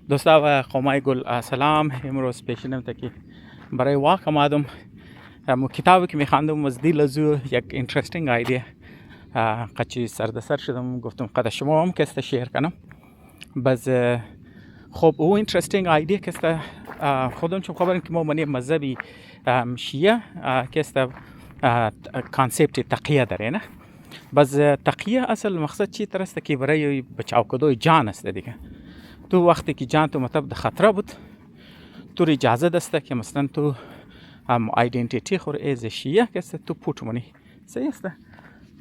دوستا و قومای گل سلام. امروز پیشینم تا که برای واقع آمدم کتابی که میخواندم از دیل ازو یک اینترستینگ ایده قچی سردسر شدم، گفتم قد شما هم که شیر کنم. باز خب او اینترستینگ ایده که خودم چون خبرم که ما منی مذهبی شیعه که کانسپت تقیه داره نه. باز تقیه اصل مقصد چی ترسته که برای بچاو کدوی جان است دیگه. تو وقتی که جان تو مطلب خطره بود تو اجازه دسته که مثلا تو ایدنتیتی خور از شیعه که تو پوت منی صحیح است.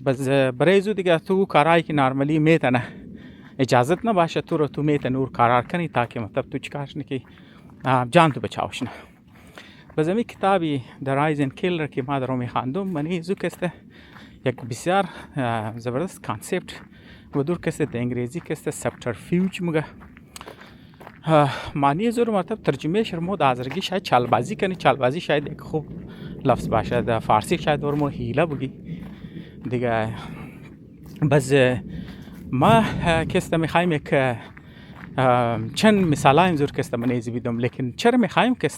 باز برای زو دیگه تو کارایی که نرمالی میتونه اجازت نباشه تو رو تو میتونه نور کار کنی تا که مطلب تو چیکارش نکی جان تو بچاوش نه. باز می کتابی The Rise and Killer که ما در رو میخواندم منی زو که یک بسیار زبردست کانسپت و دور که در انگلیسی که سبترفیوج مگه معنی زور مطلب ترجمه شرمو دازرگی شاید چالبازی کنی. چالبازی شاید یک خوب لفظ باشه، در فارسی شاید ورمو حیله بگی دیگه. باز ما که میخوایم یک چند مثال زور که من ایزی بیدم، لیکن چرا میخوایم که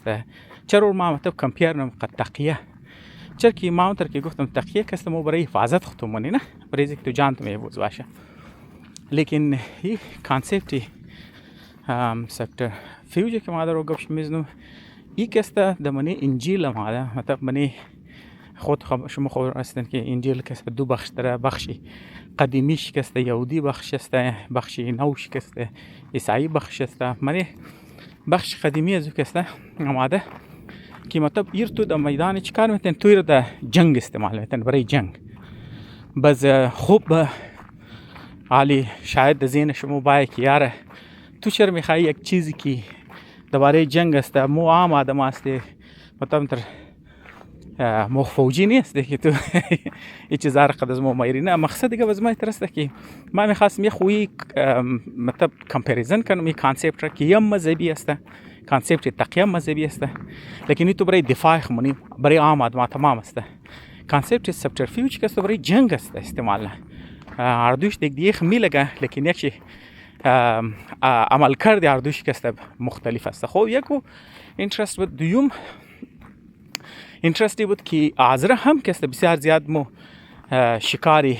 چرا ما مطلب کمپیر نم قد تقیه چرا که ما اونتر که گفتم تقیه که مو برای حفاظت خودتون منی نه، برای اینکه تو جان تو میبوز باشه. لیکن این کانسپتی سکتر فیوجی که ما در رو گفت میزنم ای که دمانی انجیل ما ده مطلب منی خود شما خبر هستین که انجیل که دو بخش داره، بخشی قدیمیش که یهودی بخش است، بخشی نوش که عیسایی بخش است. منی بخش قدیمی از که آماده که مطلب ایر تو در میدان چیکار میتن توی رو در جنگ استعمال میتن برای جنگ. باز خوب حالی شاید در ذهن شما باید که یاره تو چرا میخوایی یک چیزی که درباره جنگ است مو عام آدم است مطلب تر مو فوجی نیست که تو این چیزا را قد از مو مایری نه. مقصد دیگه از ما ترسته که ما میخواستم یه خویی مطلب کمپریزن کنم این کانسپت را که یه مذهبی است، کانسپت تقیه مذهبی است، لیکن این تو برای دفاع خمونی برای عام آدم تمام است. کانسپت سبترفیوج که برای جنگ است استعمال نه. اردوش دیگه میلگه لیکن یکی عمل کرده اردوش که مختلف است. خب یکو اینترست بود. دوم اینترستی بود که آزره هم که بسیار زیاد مو شکاری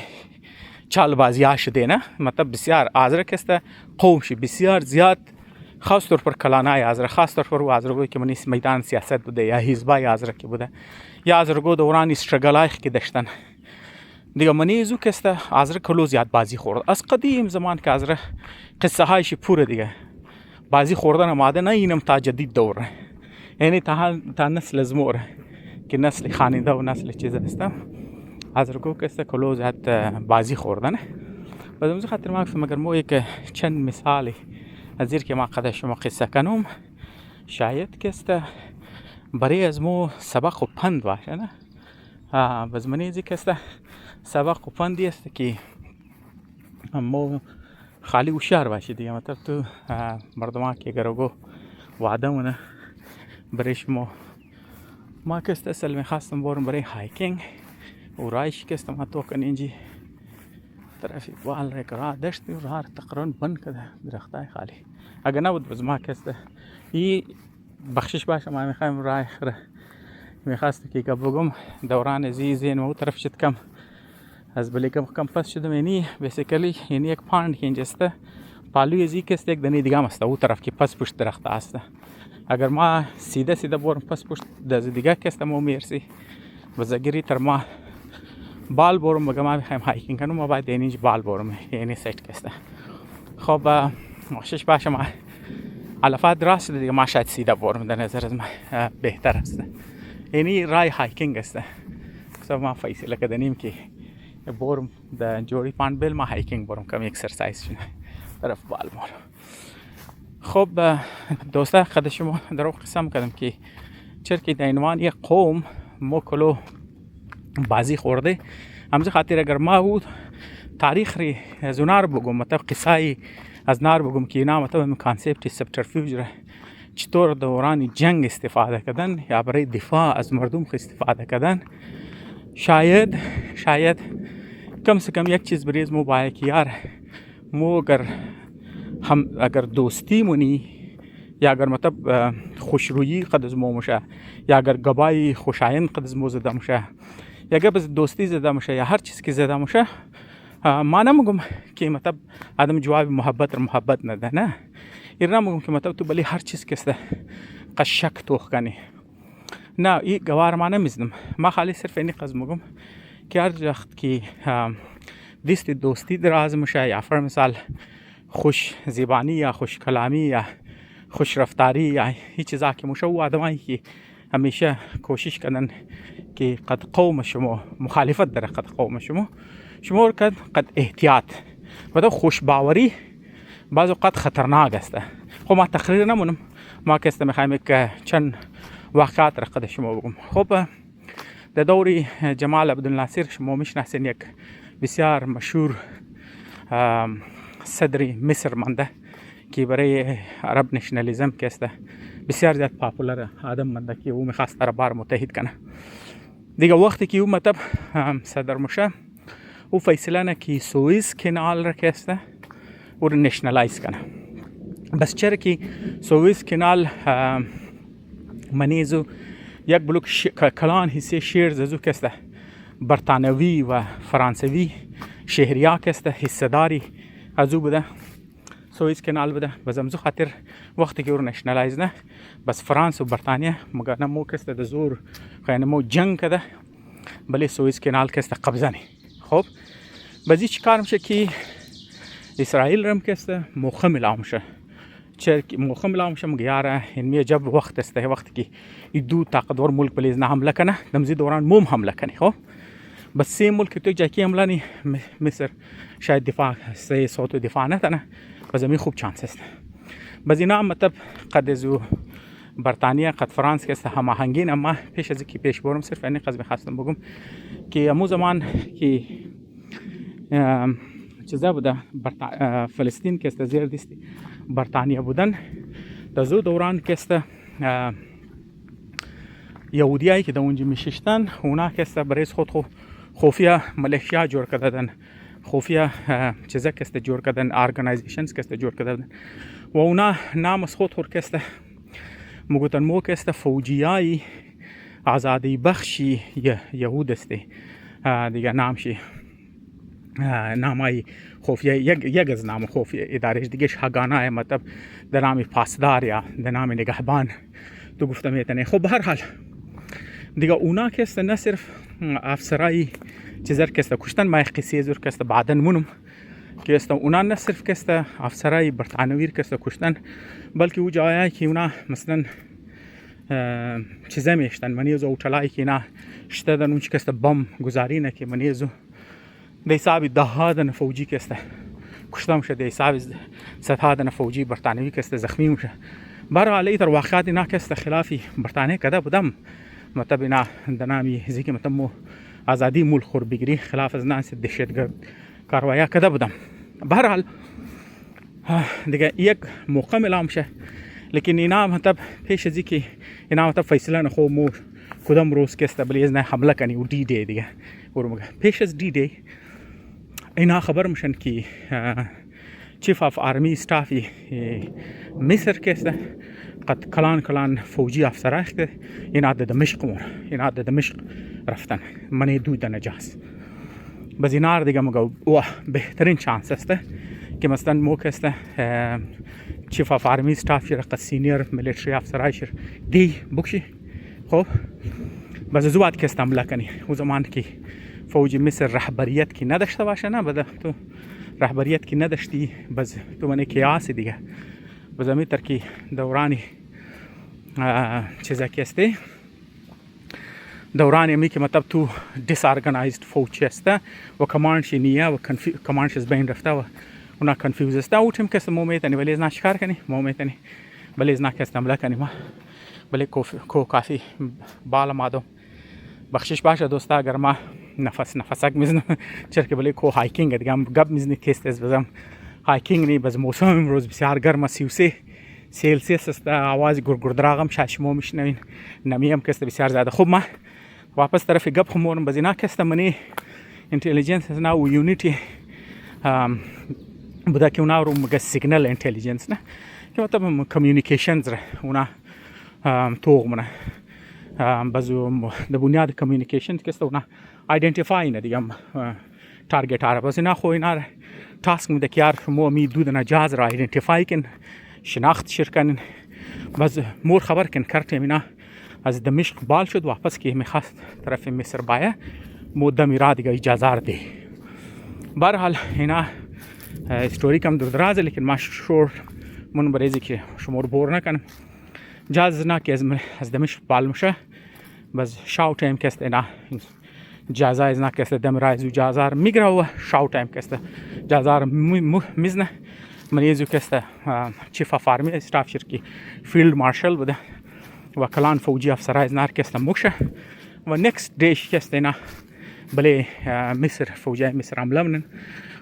چالبازی ها شده نه. مطلب بسیار آزره که قومشی بسیار زیاد خاص طور پر کلانای آزره، خاص طور پر آزرگوی که منی میدان سیاست بوده یا حزبای آزره که بوده یا آزرگو دوران استرگلای که داشتن دیگه. منی زو که آزره کلو زیاد بازی خورد از قدیم زمان که آزره قصه هایش پوره دیگه بازی خوردن آماده نه. اینم تا جدید دوره یعنی تا نسل زموره که نسل خانیده و نسل چیز هستم آزرگو که کلو زیاد بازی خوردن. بعد از خاطر ما گفتم اگر مو یک چند مثالی از که ما قد شما قصه کنم شاید که برای از مو سبق و پند باشه نه. باز منی که سبق و پندی است که مو خالی هوشیار باشی دیگه. مطلب تو مردمان که گروگو وعده مونه برای شما ما که اصل میخواستم برم برای هایکینگ و رایش که ما تو کنینجی ترافیک وال رکرا داشتی و راه تقریبا بند کده درختای خالی. اگر نبود باز ما که این بخشش باشه ما میخوایم راه خره میخواست که بگم دوران زین و طرف شد کم از بلی کم پس شدم. یعنی بیسیکلی یعنی یک پاند که اینجاسته پالوی زی که یک دنی دیگه است او طرف که پس پشت درخت است. اگر ما سیده برم پس پشت دز دیگه که مو میرسی وزگیری تر ما بال برم مگه ما میخوایم هایکینگ کنم ما باید اینج بال برم یعنی سیت که خب مخشش باشه ما علفات راست دیگه ما شاید سیده برم در نظر از ما بهتر است. یعنی رای هایکینگ است. ما فیصله کردیم که برم در جوری پاند بیل ما هایکینگ برم کم اکسرسایز شونه طرف بال برم. خب دوستا قد شما در رو قسم کردم که چرا که در عنوان یک قوم مو کلو بازی خورده همزه خاطر اگر ما بود تاریخ ری از نار بگم مطلب قصای از نار بگم که اینا مطلب کانسپت سبترفیوج را چطور دوران جنگ استفاده کردن یا برای دفاع از مردم استفاده کردن شاید کم سے کم یک چیز بریز مو باید که یار مو اگر دوستی مونی یا اگر مطلب خوشرویی قد از ما میشه، یا اگر گبای خوشایند قد از ما زده میشه، یا اگر بس دوستی زده میشه، یا هر چیز که زده میشه، ما نمیگم که مطلب آدم جواب محبت نده، نه این نمیگم که مطلب تو بلی هر چیز که است قد شک توخ کنی، نه این گوار ما نمیزنم. ما خالی صرف اینی قض میگم که هر وقت که دیست دوستی دراز میشه، یا فر مثال خوش زبانی یا خوش کلامی یا خوش رفتاری یا هیچ چیزا که میشه، و آدمایی که همیشه کوشش کردن که قد قوم شما مخالفت داره، قد قوم شما قد احتیاط و خوش باوری بعض اوقات خطرناک است. خب ما تقریر نمونم، ما که است میخوایم که چند واقعات را قد شما بگم. خب در دوری جمال عبدالناصر شما میشناسین، یک بسیار مشهور صدر مصر مانده که برای عرب نشنالیزم که است بسیار زیاد پاپولر آدم مانده که او میخواست عرب را متحد کنه. دیگه وقتی که او مطلب صدر میشه، او فیصله نه که سوئیس کانال را که است او را نشنالایز کنه. بس چرا که سوئیس کانال منیزو یک بلوک کلان حصه شیر زو که است برطانوی و فرانسوی شهریا که است حصه داری ازو بوده، سوئیس کانال بوده. بس امزو خاطر وقتی که او نشنالایز نه، بس فرانس و برطانیه مگر نمو که است در زور خیلی مو جنگ کده، بلی سوئیس کانال که است قبضه نی. خب بازی چی کار میشه که اسرائیل رم که است موخه ملا میشه، چرا موخه ملا میشه مگه یاره این جب وقت است، وقتی که این دو طاقتور ملک بلیز نه حمله کنه دمزی دوران موم حمله کنه. خب بس سه ملک تو جاکی حمله نی، مصر شاید دفاع سه صوت دفاع نتنه، بس می خوب چانس است. بس اینا مطلب قد زو برطانیه قد فرانس که است هماهنگین. اما پیش از اینکه پیش برم صرف اینی قضیه خواستم بگم که امو زمان که چیزا بوده فلسطین که است زیر دست برطانیه بودن، در زو دوران که است یهودیایی که در اونجا میششتن اونا که است برای خود خفیه ملیشیا جور کردن، خفیه چیزا که است جور کردن، ارگانایزیشنز که است جور کردن و اونا نام از خود که است مگوتن مو که است فوجیای آزادی بخشی یهود است دیگه نامشی نامای خفیه یک از نام خفیه ادارهش دیگه هاگانا مطلب در نام پاسدار یا در نام نگهبان تو گفتم میتونه. خب به هر حال دیگه اونا که است نه صرف افسرای چیزر که است کشتن، ما قصه زور که است بعدن مونم که است اونا نه صرف که است افسرای برطانوی که است کشتن، بلکه او جایی که اونا مثلا چیزا میشتن منیزو او چلای که اینا شتدن اون که است بم گذاری نه که منیزو در حساب دهادن فوجی که است کشته میشه، در حساب صدهادن فوجی برطانوی که است زخمی میشه. برای تر واقعات اینا که است خلافی برطانیه کده بودم مطلب اینا در نامی زیکی مطلب مو آزادی ملک خور بگیری خلاف از ناس دهشتگرد کاروایا کده بودم. برحال دیگه یک موقع ملا میشه، لیکن اینا مطلب پیش ازی که اینا مطلب فیصله نخو مو کدام روز که است بلیز نه حمله کنی و دی دی دیگه پیش از دی دی اینا خبر میشن که چیف آف آرمی ستافی مصر که است قد کلان فوجی افسرای که اینا در دمشق رفتن منی دود نجاس. بس اینا دیگه مگو بهترین چانس است که مثلا مو که است چیف آف آرمی ستافی را قد سینیر ملیتری افسرایش دی بکشی. خب بس زواد که است حمله کنی او زمان که فوج مصر رهبریت کی نداشته باشه، نه بده تو رهبریت کی نداشتی بس تو من کیاس دیگه بس می تر کی دورانی چیزا کی است دورانی می که مطلب تو دیس ارگانایزد فوج است و کماندش نیا و کماندش بین رفته و اونا کنفیوز است او تیم که مومنت نی ولی نه شکار کنی مومنت نی ولی نه که استعمال کنی ما ولی کافی بالا مادو بخشش باشه دوستا اگر ما نفسک میزنم چرا که بله کو هایکینگ دیگه هم گپ میزنی تست از بزم هایکینگ نی بس موسم امروز بسیار گرم 33 سلسیوس است، آواز گرگردراغم شاشمو میشنوین نمیم که است بسیار زیاده. خب ما واپس طرف گپ خمورم بزینا که است منی اینتلیجنس از ناو یونیتی بوده که اونا رو مگه سیگنال اینتلیجنس نه که مطلب کمیونیکیشنز اونا توغ منه بازو د بنیاد کمیونیکیشن که است اونا آیدنتیفای نه دیگه تارگت آره بس اینا خو اینا تاسک میده که یار شما می دودن جاز را آیدنتیفای کن شناخت شرکن باز مور خبر کن کرتیم اینا از دمشق بال شد واپس که میخواست طرف مصر باید مدام را دیگه اجازه ده برحال اینا استوری کم دردرازه لیکن ما شور من بریزی که شما رو بور نکنم جاز نه که از دمشق بال میشه باز شاو تایم که است اینا جازه از نه که است دم رایزو جازار میگره و شاو تایم که است جازار میزنه منیزو که است چیف آف آرمی استاف شرکی فیلد مارشال بوده و کلان فوجی افسرای از نار که است موشه و نکست دیش که است اینا بله مصر فوجی مصر حمله منن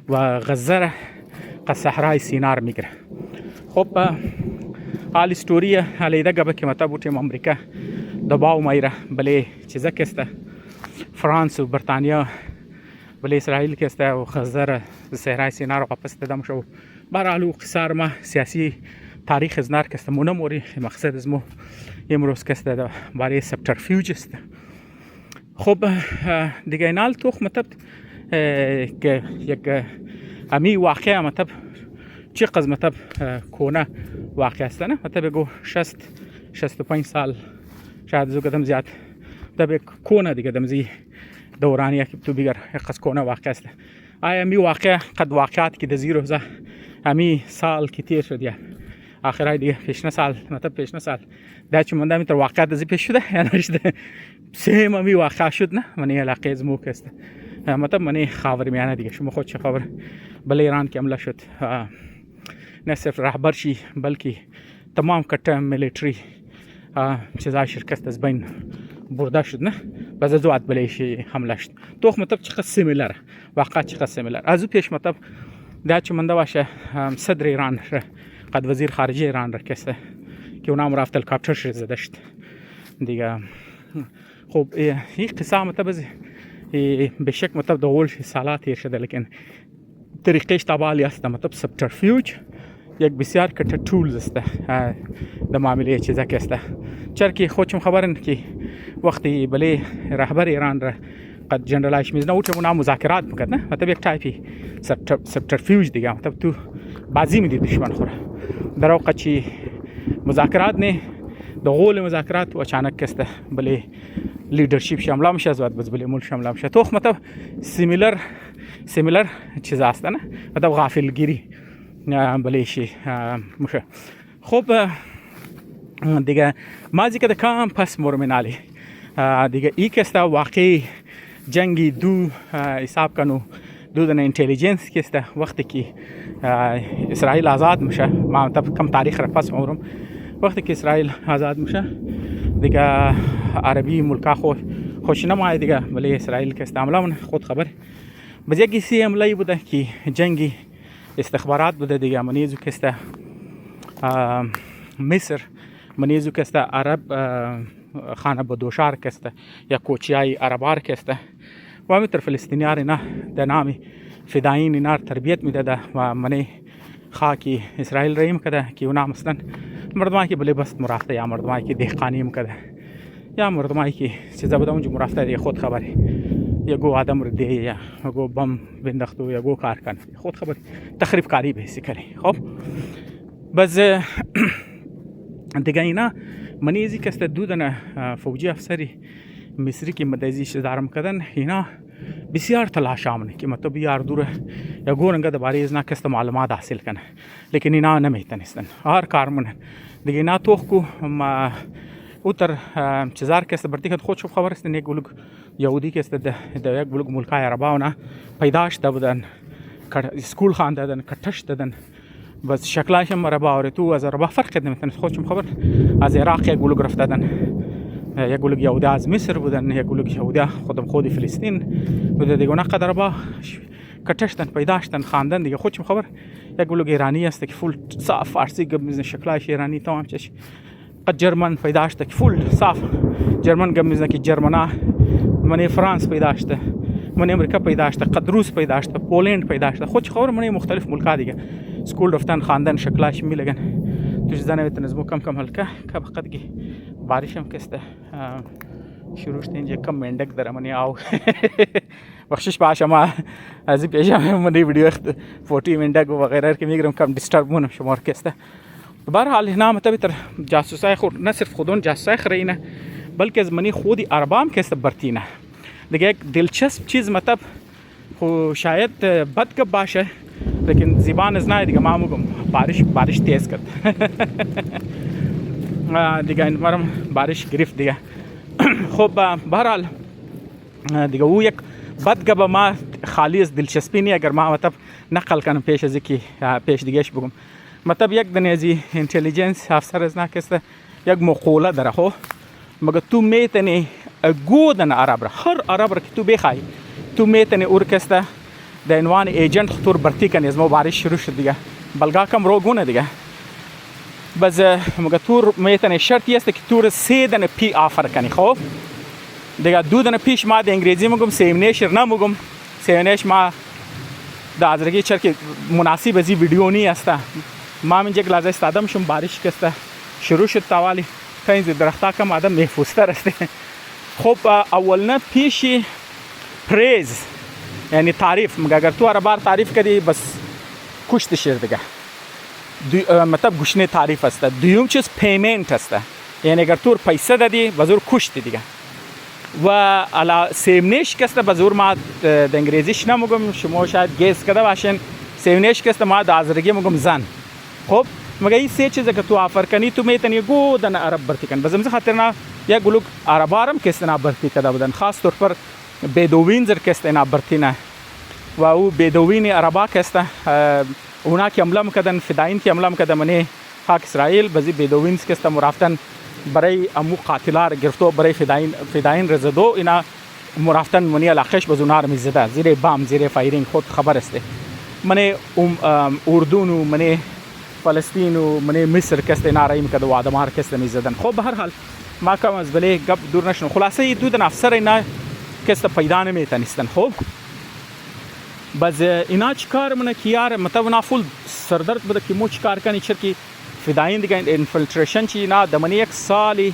و غزه را صحرای سینار میگره خب حال استوری علیده گبه که مطلب بودیم امریکا دباو مایره بله چیزا که است فرانس و برطانیا بله اسرائیل که است و غزه را صحرای سینار واپس دادم شو برحال قصار ما سیاسی تاریخ از نار که است منموری مقصد از مو امروز که است برای سبترفیوج است خب دیگه اینال توخ مطلب که یک امی واقعه مطلب چی قز مطلب کونه واقع است نه مطلب بگو 65 سال شاید زو قدم زیاد مطلب کونه دیگه دمزی دورانی که تو بیگر قز کونه واقع است آیا امی واقع قد واقعات که د زیرو ز امی سال که تیر شد یا آخرای دیگه پیشنه سال مطلب پیشنه سال دا چې من دا تر واقعات از پیش شده یا نشده سیم امی واقع شد نه منی علاقه از مو است مطلب منی خاورمیانه دیگه شما خود چه خبر بله ایران که حمله شد نه صرف رهبر شی بلکه تمام کټه ملیټری چیزای شرکت از بین برده شد نه باز از وقت بله شی حمله شد توخ مطلب چقدر سیمیلر واقعا چقدر سیمیلر از پیش مطلب دا چې من دا واشه صدر ایران قد وزیر خارجه ایران را کسته که اونم رفت هلیکوپتر شد زده شد دیگه خب این قصه مطلب به شک مطلب دول سالات تیر شده لیکن طریقش تبالی است مطلب سبترفیوج یک بسیار کټ ټولز است د معاملې چیزا که است چرکی خودم خبرن که وقتی بله رهبر ایران را قد جنرال اشمیز نه اوچه اونم مذاکرات میکرد نه مطلب یک تایپی سبترفیوج دیگه مطلب تو بازی میدی دشمن خوره در اوقات چی مذاکرات نه د غول مذاکرات و اچانک کسته بله لیدرشپ شامل میشه از بعد بله مول شامل میشه تو مطلب سیمیلر چیز است نه مطلب غافلگیری بله شی میشه خب دیگه مازی که کام پس مورمنالی دیگه ای کسته واقعی جنگی دو حساب کنو دو دن انتلیجنس کسته وقتی که اسرائیل آزاد میشه ما مطلب کم تاریخ را پس عمرم وقتی که اسرائیل آزاد میشه دیگه عربی ملکا خوش نمای دیگه ولی اسرائیل که استعمال من خود خبر بس یکی سی عملی بوده که جنگی استخبارات بوده دیگه منیزو که است مصر منیزو که است عرب خانه بدوشار که است یا کوچیای عربار که است و همینطور فلسطینیان نه در نام فدایین اینا تربیت میداده و منی خاکی اسرائیل ریم کده که اونا مثلا مردمایی که بله بس مرافته یا مردمایی که دهقانیم کده یا مردمایی که چیزا بوده اونجا مرافته دیگه خود خبری یا گو آدم رو دیگه یا گو بم بندختو یا گو کار کنه خود خبری تخریب کاری بهسی کری خب بس دیگه اینا منیزی که است دودن فوجی افسری مصری که مدازیش دارم کردن اینا بسیار تلاش آمنه که مطلب یار دوره یا گورنگا دباری از نکست معلومات حاصل کنه لیکن اینا نمیتونستن هر کار منن دیگه اینا توخ کو ما اوتر چزار که است برتی که خود شب خبر است یک بلوگ یهودی که است در یک بلوگ ملکای عرباونا پیداش دادن اسکول خان دادن کتش دادن بس شکلش هم عربا تو از عربا فرق نمیتونه خود شب خبر از عراق یک بلوگ رفت دادن یک گلوگ یهودی از مصر بودن یک گلوگ یهودی خود فلسطین بوده دیگه اونا قدر با کتشتن پیداشتن خواندن دیگه خودشم خبر یک گلوگ ایرانی است که فول صاف فارسی گم شکلش ایرانی تمام چش قد جرمن پیداشته که فول صاف جرمن گم که جرمنا من فرانس پیداشته من امریکا پیداشته قد روس پیداشته پولند پیداشته خودش خبر من مختلف ملکا دیگه سکول رفتن خواندن شکلش میلگن توش زنه از مو کم هلکه که بقدگی بارش هم کسته شروع شد اینجا کم مندک داره منی آو بخشش باشه ما از این پیش هم منی ویدیو فوٹی مندک و غیره که میگرم کم دیسترب مونم شمار کسته. بهرحال اینا مطلب تر جاسوسای خود نه صرف خودون جاسوسای خرینه بلکه از منی خودی عربام کسته برتینه دیگه. یک دلچسب چیز مطلب خو شاید بدگه باشه لیکن زبان از نه دیگه ما میگم بارش تیز کرد دیگه این مرم بارش گرفت دیگه. خب بهرحال دیگه او یک بدگه به ما خالی از دلچسپی نیست اگر ما مطلب نقل کنم پیش از که پیش دیگهش بگم. مطلب یک دنیازی اینتلیجنس افسر از نکسته یک مقوله داره خو مگه تو میتونی گودن عرب را هر عرب را که تو بخوای تو میتونی اورکسته در عنوان ایجنت خطور برتی کنی. از ما بارش شروع شد دیگه بلگاه کم رو گونه دیگه بس مگه تو میتونی شرطی است که تو 3 دن پی آفر کنی. خب دیگه 2 دن پیش ما در انگلیسی میگم سیمنیشر نمیگم سیمنیش ما در ازرگی چرا که مناسب از این ویدیو نی است. ما من یک لحظه استادم شم بارش کسته شروع شد توالی تنز درختا کم آدم محفوظ تر است. خب اولنا پیشی پریز یعنی تعریف مگه اگر تو هر بار تعریف کردی بس کشت شیر دیگه مطلب گوشنه تعریف است. دوم چیز پیمنت است یعنی اگر تو پیسه دادی بزور کشت دیگه و علا سیمنیش کسته بزور ما د انگلیزیش نمیگم شما شاید گیس کرده باشین سیمنیش کسته ما د ازرگی میگم زن. خب مگه این 3 چیزه که تو آفر کنی تو میتونی گودن عرب برتی کن. بزمز خاطر نه یک گلوک عربارم کسته نا برتی کده بودن خاص طور پر بدوین زر کسته نا برتی نه و او بدوین عربا کسته اونا که حمله میکردن فداین که حمله میکردن منی خاک اسرائیل بزی بدوین کسته مرفتن برای امو قاتلار گرفتو برای فداین رزدو اینا مرفتن منی علاقش بزونار میزده زیر بام زیر فایرینگ خود خبر است. منی اردن و منی فلسطین و منی مصر کسته نارایی میکرد و آدمار کسته میزدن. خب به هر حال ما کم از بله گپ دور نشون خلاصه ای 2 دن افسر اینا کسته پیدا نمیتونستن. خب بس اینا چیکار منه که یار مطلب اونا فول سردرد بوده که مو چیکار کنی چرا که فداین دیگه انفلتریشن چی اینا دمنی یک سالی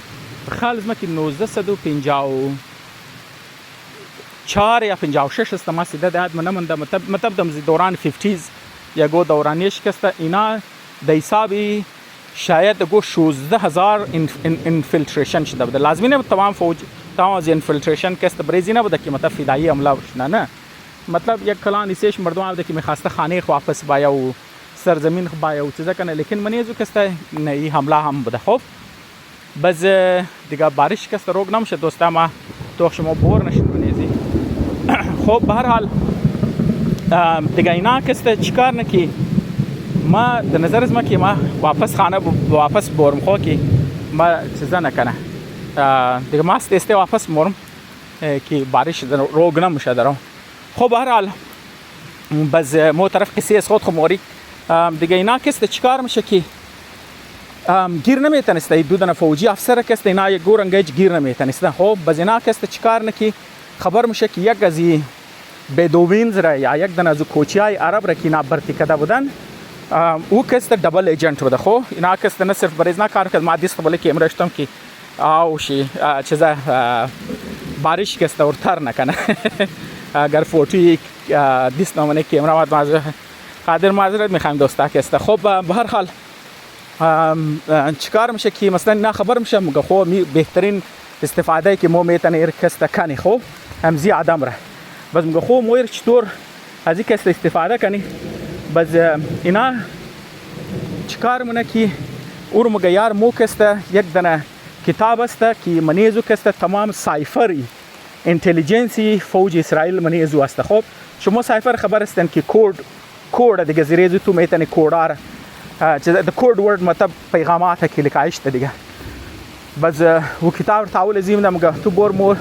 خالص ما که 1954 یا 56 است ما سیده داد من مطلب دم دوران 50s یا گو دورانیش کسته اینا د حسابی شاید گو 16000 انفلتریشن شده بوده. لازمی نه تمام فوج تمام از انفلتریشن کسته بریزی نبوده که مطلب فدایی حمله نه مطلب یک کلان ایسش مردم آمده که میخواسته خانه واپس بایا و سرزمین بایا و چیزا کنه لیکن منیزو کسته نه این حمله هم بوده. خب بس دیگه بارش کسته روگ نمیشه دوستا ما تو شما بور نشین منیزی. خب به هر حال دیگه اینا کسته چیکار نکی ما در نظر از ما که ما واپس خانه واپس بورم خو که ما چیزا نکنه دیگه ما استه واپس مورم که بارش روگ نمیشه درم. خب به هر حال بس مو طرف قصه از خود خموری دیگه اینا کسته چیکار میشه که گیر نمیتونسته 2 دن فوجی افسر کسته اینا یک گورنگج گیر نمیتونسته. خب بس اینا کسته چیکار نکی خبر میشه که یک از بدوینز را یا یک دن از کوچیای عرب را که اینا برتی کده بودن او کسته دبل ایجنت بوده. خب اینا کسته نه صرف بریز کار کرد ما دیست قبل که امرشتم که آوشی چیزا بارش کسته ورتر نکنه اگر فوٹی دیست نامنه که امرامات قادر معذرت میخوایم دوستا کسته. خب به هر حال چیکار میشه که مثلا نه خبر میشه مگه خب بهترین استفاده که مو میتونه ایر کسته کنی. خب همزی آدم را بس مگه خب مو ایر چطور از این کسته استفاده کنی بس اینا چیکار مونه که اور مگه یار مو کسته یک دنه کتاب است که منیزو کسته تمام سایفری اینتلیجنسی فوج اسرائیل منیزو است. خب شما سایفر خبر هستن که کود دیگه زیرزو تو میتونی کودار د کود ورد مطلب پیغامات که لکایش دیگه بس و کتاب تاول زیم دمگه تو بور مو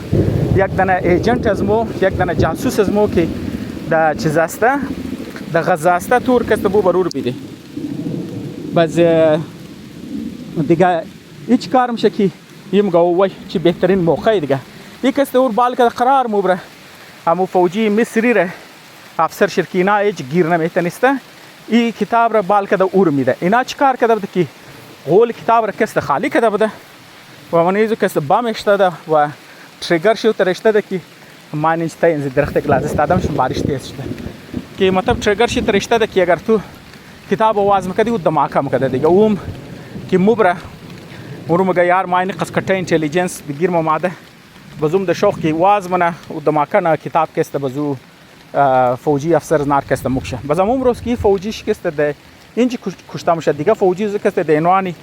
یک دنه ایجنت از مو یک دنه جاسوس از مو که د چیز است د غزه است تور کست بو برور بیده بس دیگه هیچ کار میشه که یم گووی چی بهترین موقع دیگه یک است اور بال که قرار مبره همو فوجی مصری ره افسر شرکینا ایج گیر نمیتونسته این کتاب را بال که اور میده اینا چیکار کرده بود که غول کتاب را کست خالی کده بده و منیزو کست بام اشتده و تریگر شو ترشته که مانیش تا اینزی درخت گلاز استادم شون بارش تیز شده که مطلب تریگر شو ترشته که اگر تو کتاب آواز میکردی و دماغ میکرده دیگه اوم که مبره ورو مگه یار ماینی قسکته اینتلیجنس بگیر ماده بزوم د شوق که واز منه و دماغ نه کتاب کست بزو فوجی افسر نار کست مکشه بزمون روز که فوجی شکست ده اینجی کشته میشه دیگه فوجی ز کست ده عنوانی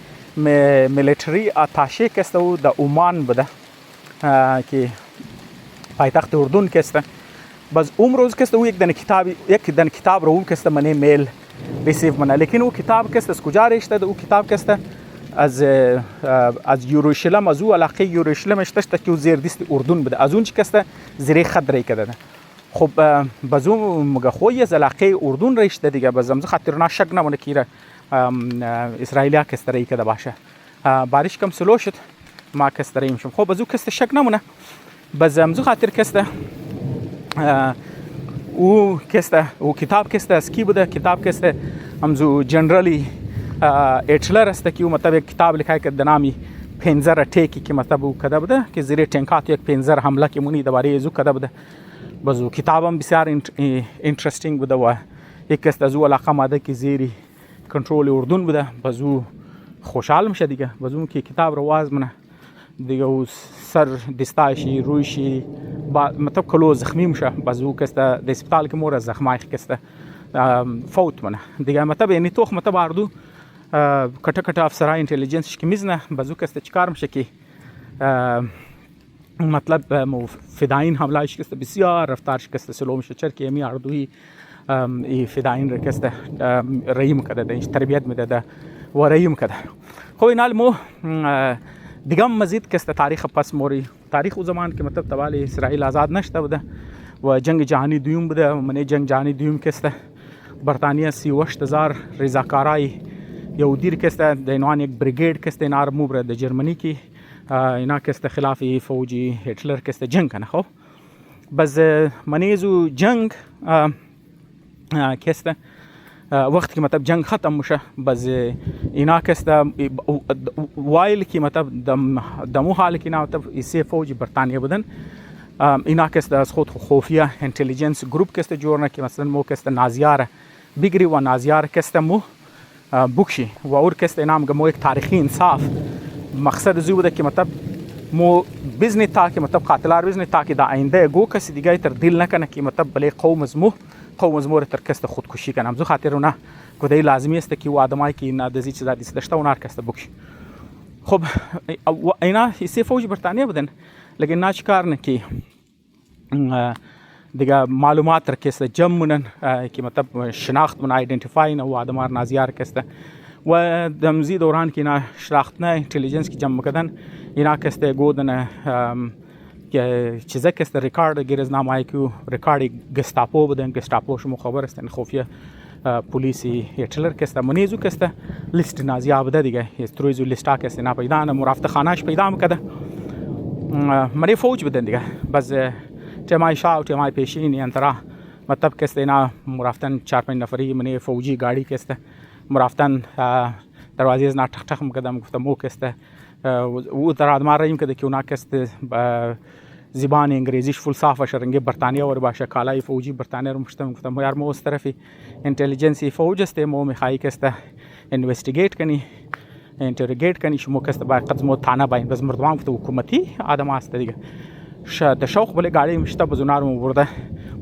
میلیتری آتاشه کست و د عمان بوده که پایتخت اردن کست باز روز کست او یک دن کتاب رو کست منه میل ریسیو منه لیکن او کتاب کست از کجا رشته او کتاب کست از یروشلم از او علاقه یروشلم اشتشته که زیر دست اردن بوده از اون چی کست زیر خط ری کده خب بازو مگه خوی از علاقه اردن رشته دیگه بازم خاطر نه شک نمونه که اسرائیلیا کست ری کده باشه بارش کم سلو شد ما کست ری میشم خب بازو کست شک نمونه بازم خاطر کست او کتاب کست از کی بوده کتاب کست همزو جنرالی ایتلر است که مطلب یک کتاب لیکای که دنامی پنزر ټیکی که مطلب او کده بوده که زیر ټینکات یک پنزر حمله که مونی دوباره زو کده بوده بازو کتابم بسیار اینترستینگ بوده و یک است از او علاقه ماده که زیر کنترل اردن بوده بازو خوشحال میشه دیگه بازو که کتاب رو واز منه دیگه او سر دستایشی رویشی مطلب کلو زخمی میشه بازو که است د اسپیتال که مور زخمای که فوت منه دیگه مطلب یعنی توخ مطلب اردو کټه افسرای اینتلیجنس که میزنه بازو که است چیکار میشه که مطلب فداین حمله شکست بسیار رفتار شکست سلو میشه چرا که می اردوی فداین رکست ریم کده ده تربیت میده ده و ریم کده خب اینال مو دیگه مزید کست تاریخ پس موری تاریخ او زمان که مطلب توالی اسرائیل آزاد نشده بوده و جنگ جهانی دوم بوده و منی جنگ جهانی دوم کست برطانیه 38000 رضاکارای یهودی کست د عنوان یک بریگیډ کست نار موبره د جرمنی کی اینا کست خلاف فوجی هتلر کست جنگ کنه خب بس منیزو جنگ کست وقت که مطلب جنگ ختم میشه بس اینا کست وایل که مطلب دمو حال که اینا مطلب ایسی فوجی برطانیه بودن اینا کست از خود خفیه انتلیجنس گروپ کست جورنه که مثلا مو کست نازیار بگیری و نازیار کست مو بکشی و اور کست اینا مو یک تاریخی انصاف مقصد زی بوده که مطلب مو بزنی تا که مطلب قاتلار بزنی تا که دا آینده گو کسی دیگه تر دل نکنه که مطلب بله قوم از مو تر کست خودکشی کنم زو خاطر اونه کدی لازمی است که و آدمایی که اینا دزی چیزا دیست داشته اونار کست بکشی خب اینا سی فوج برطانیه بودن لیکن نا چیکار نه که دیگه معلومات تر کست جمع منن که مطلب شناخت من آیدنتیفای نه و آدمار نازیار کست و دمزی دوران که اینا شناختنه اینتلیجنس که جمع کردن اینا کست گودن که چیزا کست ریکارد گیرزنامه که ریکارد گستاپو بودن گستاپو شما خبر است خفیه پلیسی هتلر کست منیزو کست لیست نازیا بوده دیگه استرویزو لیستا کست اینا پیدا نه مرافت خانهش پیدا میکرده منی فوج بودن دیگه بس تمای شاو تمای پیشین انترا مطلب کست اینا مرافتن 4-5 نفری منی فوجی گاڑی کست مرافتن دروازه از ناتخ تخ مقدم گفتم او کسته او در آدمار ریم کده که اونا کسته زبان انگلیزیش فل صاف شرنگی برطانیه و باشه کالای فوجی برطانیه رو مشتم گفتم یار مو از طرفی انتلیجنسی فوج است مو میخوای کسته اینوستیگیت کنی اینتروگیت کنی شما کسته با قدم تانه باین بس مردمان گفته حکومتی آدم است دیگه د شوق بله گاڑی مشته بزونار مو برده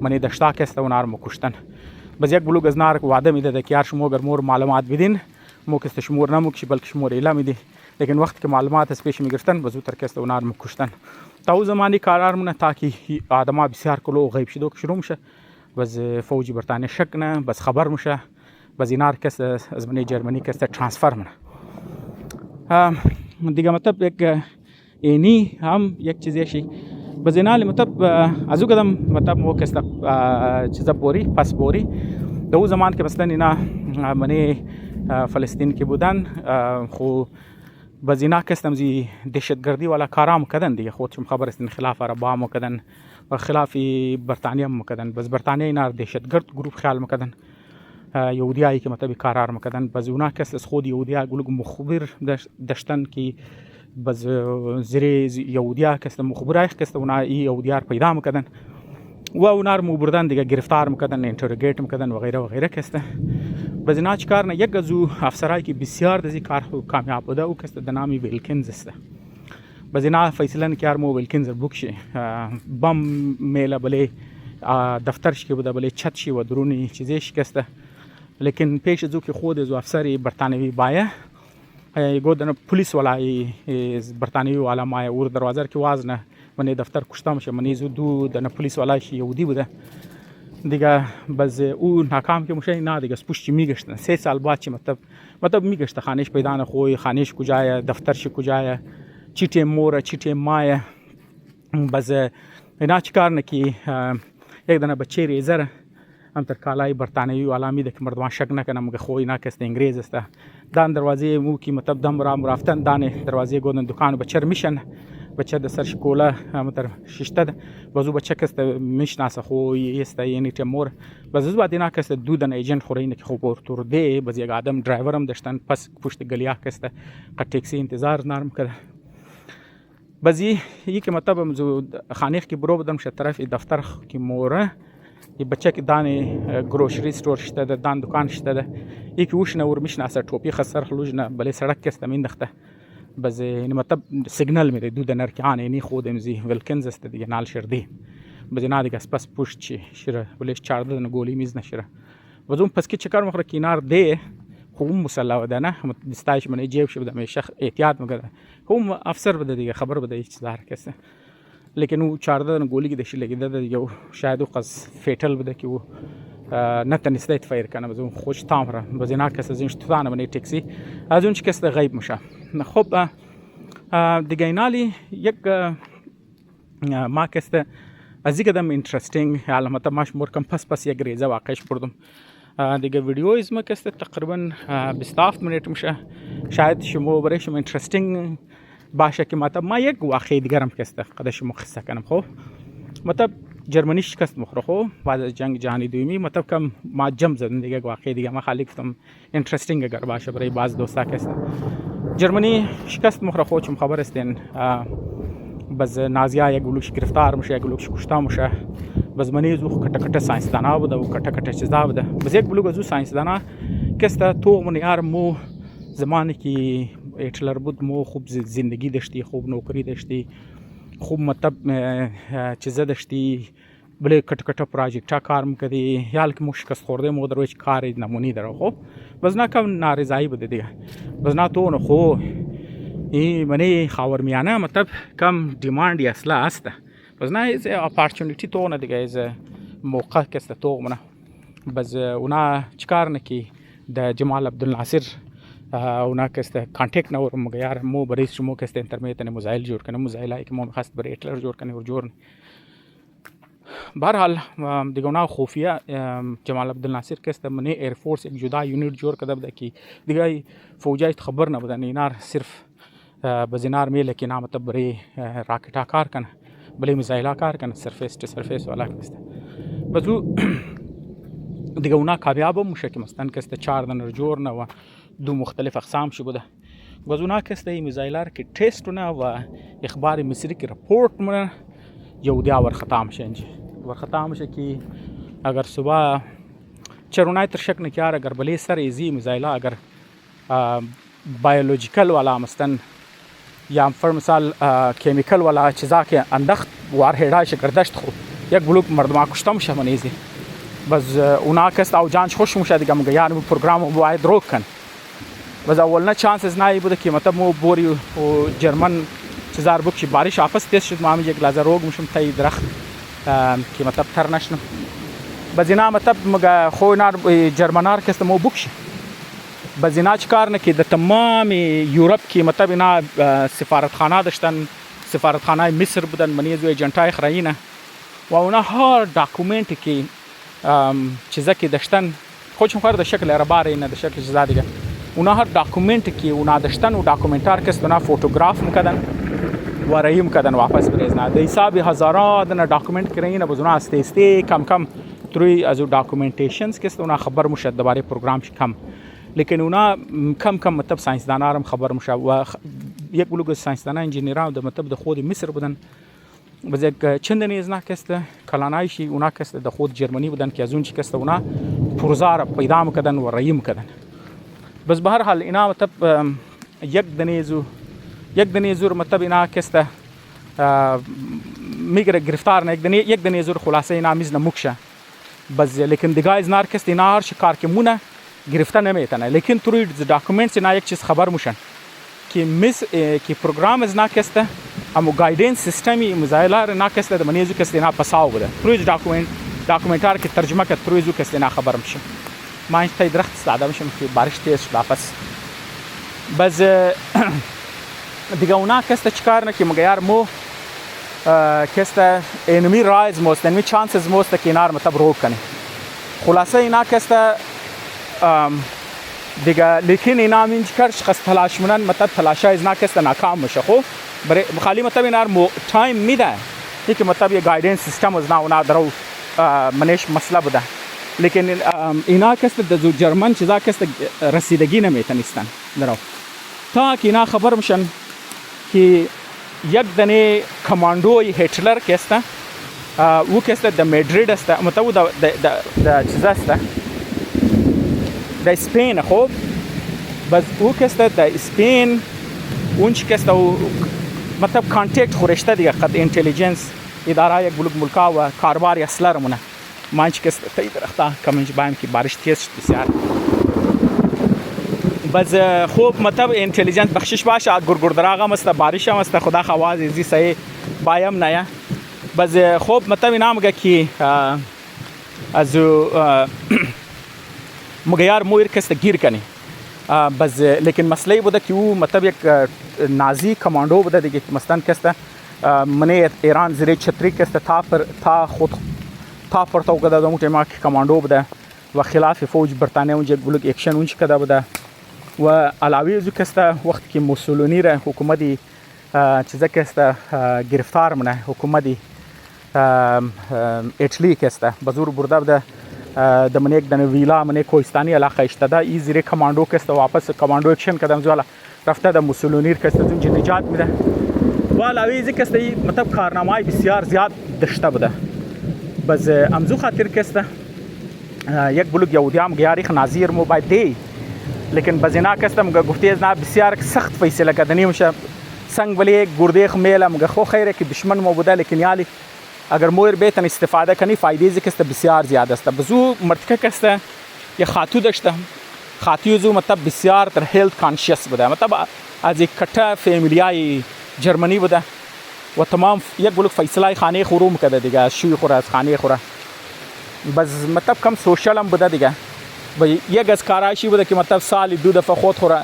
منی دشتا کسته اونار مو کشتن بس یک بلوغ از نار وعده میده که یار شما اگر مور معلومات بدین مو کست شمور نموکشی بلکه شمور ایلا میدی لیکن وقت که معلومات از پیش میگرفتن بزو تر کست اونار مو کشتن تا او زمانی قرار مونه تا که آدما بسیار کلو غیب شدو که شروع میشه بس فوجی برطانیه شک نه بس خبر میشه بس اینار کست از منی جرمنی کست ترانسفر منه دیگه مطلب یک اینی هم یک چیزی شی بس اینال مطلب ازو قدم مطلب مو کست چیزا بوری پس بوری دو زمان که مثلا اینا منی فلسطین که بودن خو بس اینا کستم زی دهشتگردی والا کارام کردن دیگه خودشم خبر است خلاف عربا هم کردن و خلاف برطانیه هم کردن بس برطانیه اینا دهشتگرد گروپ خیال میکردن یهودیایی که مطلب کارار میکردن. باز اونا کس از خود یهودیا گلوگ مخبر داشتن که باز زیر یهودیا کس مخبرای کس اونا یهودیا پیدا میکردن و اونا رو میبردن دیگه گرفتار میکردن، اینتروگیت میکردن و غیره و غیره. کسته باز اینا چیکار نه یک از افسرایی که بسیار از این کار کامیاب بوده او کس د نامی ویلکینز است. باز اینا فیصله نکرد مو ویلکینز بکشه بم میله بله دفترش که بوده بله چتشی و درونی چیزی شکسته. لیکن پیش از او که خود از افسری برطانوی بایه گودن پلیس ولای برطانوی والا مایه اور دروازه که وازنه من دفتر کشته میشه. من زو دو دن پلیس ولایش یهودی بوده دیگه. باز او ناکام که میشه نه دیگه پشت میگشتن 3 سال بعد چی مطلب میگشته خانهش پیدا نخوی، خانهش کجایه، دفترش کجایه، چی تیم موره چی تیم مایه. باز اینا چیکار نکی یک دنه بچه ریزر هم تر کالای برطانوی والا میده که مردمان شک نکنه مگه خوی نکست انگریز است. دان دروازه مو کی مطلب دم رفتن دانه دروازه گودن دکان بچر میشن بچه د سر شکوله متر ششته ده بازو بچه کست میشناسه خو است یعنی تمور باز بعد اینا کست دودن ایجنت خورینه که خو پورتور دی باز یک آدم درایور هم داشتن پس پشت گلیا کست که تاکسی انتظار نرم کرده. بازی یکی مطلب مزو خانیخ کی برو بدم شه طرف دفتر کی موره ی بچه که دانه گروشری استور شته ده دان دکان شته ده یکی وشنه ور میشناسه ټوپی خسر خلوجنه بلې سړک کست میندخته باز این مطلب سیگنال میده دو دنر که آن اینی خود امزی ولکنز است دیگه نال شردی باز اینا دیگه پس پشت چی شره بلش 14 دن گولی میز نشره. باز اون پس که چکار مخره کنار ده خوب مسلح بده نه دستایش من جیب شده میشه احتیاط میکنه هم افسر بده دیگه خبر بده هیچ چیز کسی. لیکن او 14 دن گولی که دشی لگیده دیگه شاید او قص فیتل بده که او نتونسته فایر کنه. باز اون خوش تامره باز اینا کس از اینش توانه من تاکسی از اون چی کس غیب میشه. خب دیگه اینالی یک ما کسته از دیگه دم اینترستینگ علامت ماش مرکم پس یک ریزه واقعش بردم دیگه ویدیو اسم کسته تقریبا 27 منیت میشه. شاید شما برای شما اینترستینگ باشه که مطلب ما یک واقعی دیگرم کسته قدش مخصص کنم. خب مطلب جرمنی شکست مخوره خو بعد از جنگ جهانی دومی مطلب کم ما جم زدن دیگه واقعی دیگه ما خالی گفتم اینترستینگ اگر باشه برای بعض دوستا کسته. جرمنی شکست مخوره خو چون خبر استین باز نازیا یک گلوش گرفتار میشه یک گلوش کشته میشه. باز منی زو کټ ساينسدانا بوده و کټ چیزا بوده. باز یک گلوگ زو ساينسدانا کسته تو من یار مو زمانی که هیتلر بود مو خوب زندگی داشتی، خوب نوکری داشتی، خوب مطلب چیزا داشتی بله کټ پروژیکټ کار میکردی یال که مشکست خورده مو درویش کاری نمونی داره. خب باز نه کم نارضایی بوده دیگه. باز نه تو نه خو این منی خاورمیانه مطلب کم دیماندی اصلا است. باز نه از اپورتونیتی تو نه دیگه از موقع کست تو منه. باز اونا چیکار نکی د جمال عبدالناصر اونا کست کانتکت نور مگه یار مو برای شما کست انترنت نه موزایل جوړ کنه موزایل که مو خاص برای هیتلر جوړ کنه ور جوړ. بهرحال دیگه اونا خفیه جمال عبدالناصر کست منی ایر فورس یک جدا یونیت جوړ کده بده کی دیگه فوجای خبر نه بده نه صرف بزینار میله که نام مطلب برای راکټا کار کنه بله میزایلا کار کنه سرفیس تو سرفیس والا کسته. بازو دیگه اونا کامیاب میشه که مثلا کسته 4 دن جوړ نه و 2 مختلف اقسام شو بوده. باز اونا کسته میزایلار که ټیسټ نه و اخبار مصری کی رپورت مونه یهودیا ور ختم شنج ور ختم شه که اگر صبح چرونای تر شک نه کیار اگر بله سر ایزی میزایلا اگر بایولوژیکل والا مثلا یا فر مثال کیمیکل والا چیزا که اندخت وار هدایش گردشت خو یک بلوک مردم کشته میشه منیزی. باز اونا کست او جانش خوش میشه دیگه مگه یعنی پروگرام باید روک کن. باز اولنا چانسز نایی بوده که مطلب مو بوری و جرمن چیزار بک که بارش آفس تیز شد ما یک لحظه روگ میشم تای درخت که مطلب تر نشنم. باز اینا مطلب مگه خو نار جرمنار کست مو بکش. باز اینا چیکار نکی د تمام یورپ کی مطلب اینا سفارتخانه داشتن سفارتخانه مصر بودن منیز و ایجنتای خراینه و اونا هر داکومنت کی چیزا کی داشتن خودشون خور د شکل عرباره نه د شکل چیزا دیگه اونا هر داکومنت کی اونا داشتن و داکومنتار کس اونا فوتوگراف میکردن و رایم کردن واپس بریزنه د حساب هزاران د داکومنت کراینه بزونه استه کم کم تروی از داکومنتیشنز که است اونا خبر میشه درباره پروگرامش کم، لیکن اونا کم مطلب ساینسدانا هم خبر میشه و یک بلوگ ساینسدانا انجینیران در مطلب خود مصر بودن، باز یک چندانی از نکست کلانایشی اونا کست در خود جرمنی بودن که از اون چی کست اونا پروزار پیدا میکردن و رایی میکردن. بس به هر حال اینا مطلب یک دنیزور مطلب اینا کست میگره گرفتار نه یک دنیزور خلاصه اینا میز نموکشه بس، لیکن دیگه از نار کست اینا هر کار که مونه گرفته نمیتونه، لیکن توی داکومنتس اینا یک چیز خبر میشن که پروگرام از ناکسته امو گایدنس سیستمی مزایلار ناکسته د منیزو کسته نه پساو بده توی داکومنتار که ترجمه کرد توی زو کسته نه خبر میشه. ما این تا درخت استعداد میشم که بارش تیز شد واپس بس دیگه اونا کسته چیکار نه که مگیار مو کسته انمی رایز موست انمی چانسز موست که اینار مطلب روک کنی خلاصه اینا کسته دیگه، لیکن اینا همین کار شخص تلاش منن مطلب تلاشای از ناکسته ناکام میشه. خب برای خالی مطلب اینار تایم میده که مطلب یه گایدنس سیستم از اونا درو منش مسئله بوده، لیکن اینا کسته در جرمن چیزا کسته رسیدگی نمیتونستن درو تا که اینا خبر میشن که یک دنه کماندوی هیتلر کسته او کسته در مدرید است مطلب در چیز است در اسپین. خوب بس او کسته در اسپین اونچ کسته مطلب کانتکت خورشته دیگه قد انتلیجنس اداره یک بلوک ملکا و کاربار اصلا رمونه مانچ کسته تایی درخته کمینج بایم که بارش تیز شد بسیار بس خوب مطلب انتلیجنس بخشش باشه گرگردراغم است بارش هم است خدا خواز ازی صحیح بایم نه بس خوب مطلب اینا مگه که از مگیار مویر کسته گیر کنی بس، لیکن مسئله بوده که او مطلب یک نازی کماندو بوده دیگه که مثلا کسته منه ایران زیر چتری کسته تا پرتو کده دو موقع ما که کماندو بوده و خلاف فوج برطانیه اونجا بلوک اکشن اونج کده بوده و علاوه ازو کسته وقتی که موسولونی را حکومتی چیزا کسته گرفتار منه حکومتی ایتلی کسته بزور برده بوده د من یک دنه ویلا من کوهستانی علاقه اشتدا ای زیر کماندو کسته واپس کماندو اکشن کدم زوالا رفته د موسولونی کسته اونج نجات میده و علاوه ازی کسته مطلب کارنامه بسیار زیاد داشته بوده بس امزو خاطر کسته یک بلوک یهودیام گیاریخ نازیر مو باید دی، لیکن بزینا کسته مگه گفتی از نه بسیار سخت فیصله کردنی میشه سنگ ولی گردیخ میله مگه خو خیره که دشمن مو بوده، لیکن یالی اگر مویر بیتن استفاده کنی فایده زی کسته بسیار زیاد است. بزو مرتکه کسته یه خاتو داشته خاتو زو مطلب بسیار در هیلت کانشیس بوده مطلب از یک کټه فامیلیای جرمنی بوده و تمام یک بلوک فیصله خانه خروم کرده دیگه شوی خوره از خانه خوره بس مطلب کم سوشل هم بوده دیگه یک از کارایشی بوده که مطلب سالی دو دفعه خود خوره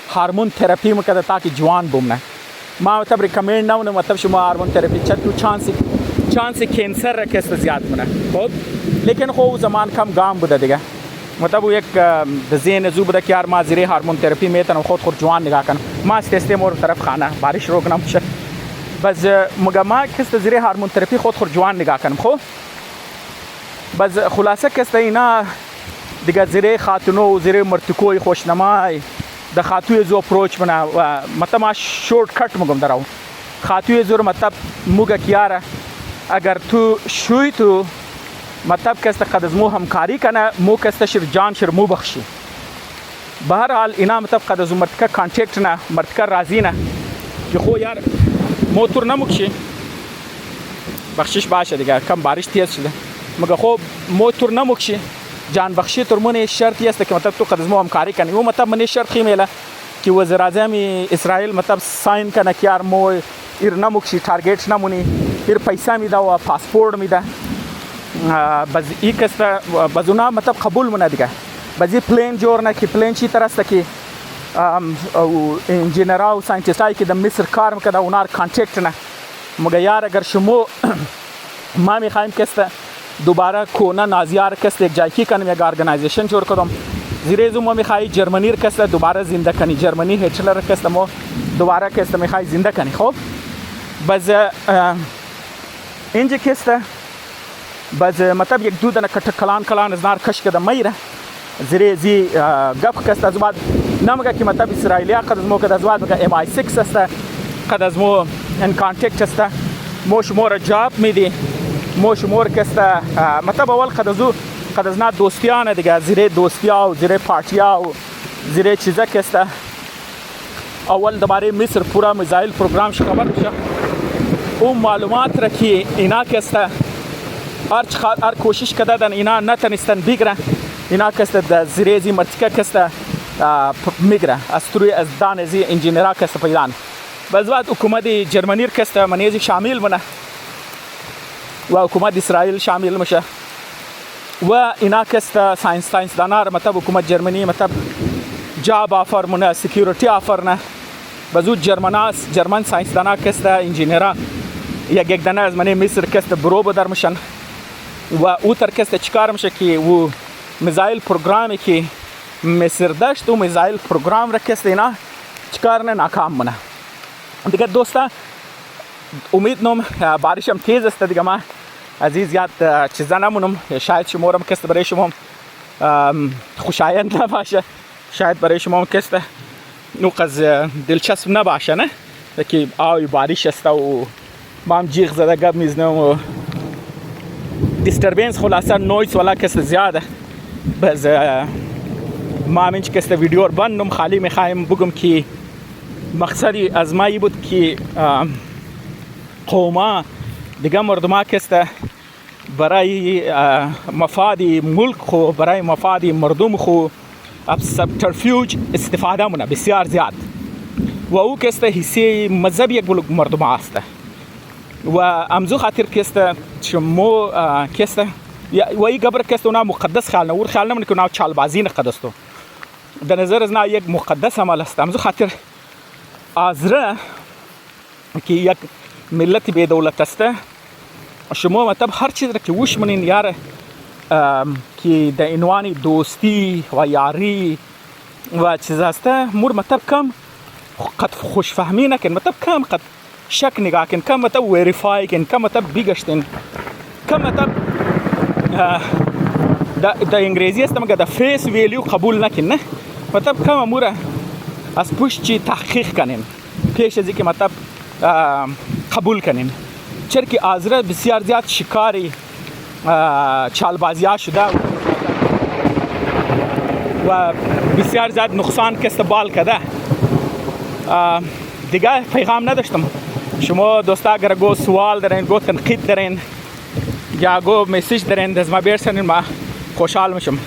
هارمون تراپی میکرده تاکه جوان بمونه. ما مطلب ریکامند نمونه مطلب شما هارمون تراپی چه تو چانس کینسر را کسته زیاد منه خب، لیکن خب زمان کم گام بوده دیگه مطلب یک ذهن زو بوده که یار ما زیر هارمون تراپی میتونم خود جوان نگاه کنم ما استسته مور طرف خانه بارش روک نمیشه بس مگه ما کسته زیر هارمون تراپی خود جوان نگاه کنم خب بس خلاصه کسته اینا دیگه زیر خاتونو زیر مرتکوی خوشنمای د خاتوی زو اپروچ بنا و مطلب ما شورت کٹ مگم دراو خاتوی زور مطلب موگه کیاره اگر تو شوی تو مطلب کسته قد از مو همکاری کنه مو کسته شر جان شر مو بخشی به هر حال اینا مطلب قد از مرتکه کانتکت نه مرتکه رازی نه که خو یار موتور نموکشی بخشش باشه دیگه کم بارش تیز شده مگه خب موتور نموکشی جان بخشی ترمونه شرطی است که مطلب تو قد از مو همکاری کنی و مطلب من شرط خیمیله که وزیر اعظم اسرائیل مطلب ساین کنه که یار مو ایر نموکشی تارگت نمونی ایر پیسه میده و پاسپورت میده بس ای کسته بزونا مطلب قبول منه دیگه بزی پلین جور نه که پلین چی طرح است که انجینرها و ساینتیستایی که در مصر کار میکنه اونار کانتکت نه مگه یار اگر شما ما میخوایم کسته دوباره کونا نازیار کسته یک جای کی کنیم یک ارگانایزیشن جور کدم زیره زو ما میخوایی جرمنی کسته دوباره زنده کنی جرمنی هیتلر کسته ما دوباره کسته میخوایی زنده کنی خب بس اینجا کسته باز مطلب یک دو دانه کلان از نار کش کده میره زیر زی گپ کست از بعد نمگه که مطلب اسرائیلیا قد از مو کد از بعد مگه MI6 است قد از مو ان کانتکت است مو شمور جاب میدی مو شمور کست مطلب اول قد از نه دوستیانه دیگه زیر دوستیا و زیر پارتیا و زیر چیزا کست اول درباره مصر پورا میزایل پروگرامش خبر بشه اون معلومات را که اینا کست هر کوشش کردن اینا نتونستن بگیرن اینا کست زیر زی مرتکه کست میگیره از توی از دان زی انجینیرا کست پیدان بعد حکومت جرمنی کست منیزی شامل منه و حکومت اسرائیل شامل میشه و اینا کست ساینس دانار مطلب حکومت جرمنی مطلب جاب آفر منه سکیوریتی آفر نه بازو جرمن ساینس دانا کست انجینیرا یک دانه از منی مصر کست برو بدر میشن و او تر کست چیکار میشه که او میزایل پروگرامی که مصر داشت و میزایل پروگرام را کست اینا چیکار نه ناکام منه دیگه دوستا امید نم بارشم تیز است دیگه ما عزیز یاد چیزا نمونم شاید شمارم کست برای شما خوشایند نباشه شاید برای شما کست نوقز دلچسب نباشه نه که آوی بارش است و ما هم جیغ زده گب میزنم و دیستربینس خلاصه نویز والا کست زیاده باز ما همینچ کست ویدیو رو بندم خالی میخوایم بگم که مقصدی از ما ای بود که قوما دیگه مردما کست برای مفاد ملک خو برای مفاد مردم خو از سبترفیوج استفاده مونه بسیار زیاد و او کست حصه مذهب یک بلوک مردم است و امزو خاطر کست شمو کست و ای قبر کست اونا مقدس خیال نور خیال نمونه که اونا چالبازی نقدستو در نظر از نا یک مقدس عمل است امزو خاطر آزره که یک ملت به دولت است شما مطلب هر چیز را که وش منین یار که در عنوان دوستی و یاری و چیز است مور مطلب کم قد خوشفهمی نکن مطلب کم قد شک نگاه کن کم مطلب ویریفای کن کم مطلب بیگشتن کم مطلب در انگلیسی است مگه در فیس ویلیو قبول نکن نه مطلب کم مور از پشت چی تحقیق کنین پیش از اینکه مطلب قبول کنین چرا که آزره بسیار زیاد شکاری چالبازی ها شده و بسیار زیاد نقصان کسبال کرده دیگه پیغام نداشتم شما دوستا اگر گو سوال دارین گو تنقید دارین یا گو میسیج دارین از ما برسنین ما خوشحال میشم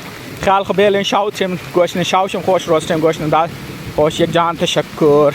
خیال خوب بیلین شاوت شم گوشن شاوشم خوش روستم گوشن داد خوش یک جهان تشکر